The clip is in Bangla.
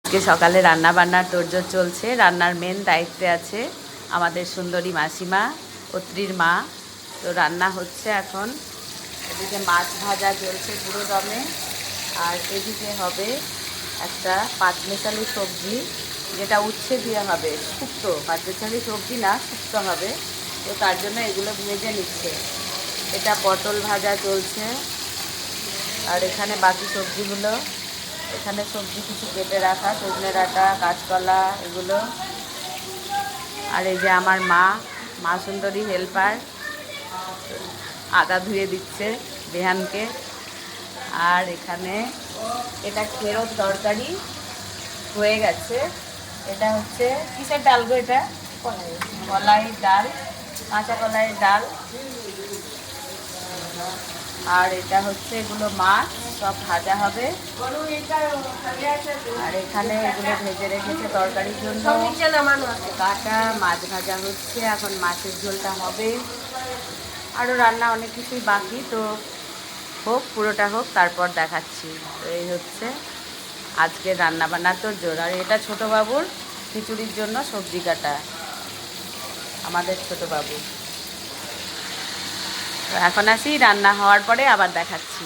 আজকে সকালে রান্না বান্নার তোড়জোড় চলছে। রান্নার মেন দায়িত্বে আছে আমাদের সুন্দরী মাসিমা, অত্রির মা। তো রান্না হচ্ছে এখন। এদিকে মাছ ভাজা চলছে পুরো দমে, আর এদিকে হবে একটা পাঁচমেশালি সবজি, যেটা উচ্ছে দিয়ে হবে, শুক্তো। পাঁচমেশালি সবজি না, শুক্তো হবে। তো তার জন্য এগুলো ভেজে নিচ্ছে। এটা পটল ভাজা চলছে, আর এখানে বাকি সবজিগুলো, এখানে সবজি কিছু কেটে রাখা, সজনে ডাঁটা, কাঁচকলা, এগুলো। আর এই যে আমার মা সুন্দরী হেল্পার, আদা ধুয়ে দিচ্ছে রেহানকে। আর এখানে এটা খেরোর তরকারি হয়ে গেছে। এটা হচ্ছে কিসের ডাল গো? এটা কলাইয়ের ডাল, কাঁচা কলাইয়ের ডাল। আর এটা হচ্ছে এগুলো মাছ, সব ভাজা হবে। আর এখানে এগুলো ভেজে রেখেছে তরকারির জন্য। কাটা মাছ ভাজা হচ্ছে, এখন মাছের ঝোলটা হবে। আরও রান্না অনেক কিছুই বাকি, তো হোক, পুরোটা হোক, তারপর দেখাচ্ছি। তো এই হচ্ছে আজকে রান্না বান্না তোড়জোড়। আর এটা ছোটো বাবুর খিচুড়ির জন্য সবজি কাটা, আমাদের ছোটো বাবু। তো এখন আসি, রান্না হওয়ার পরে আবার দেখাচ্ছি।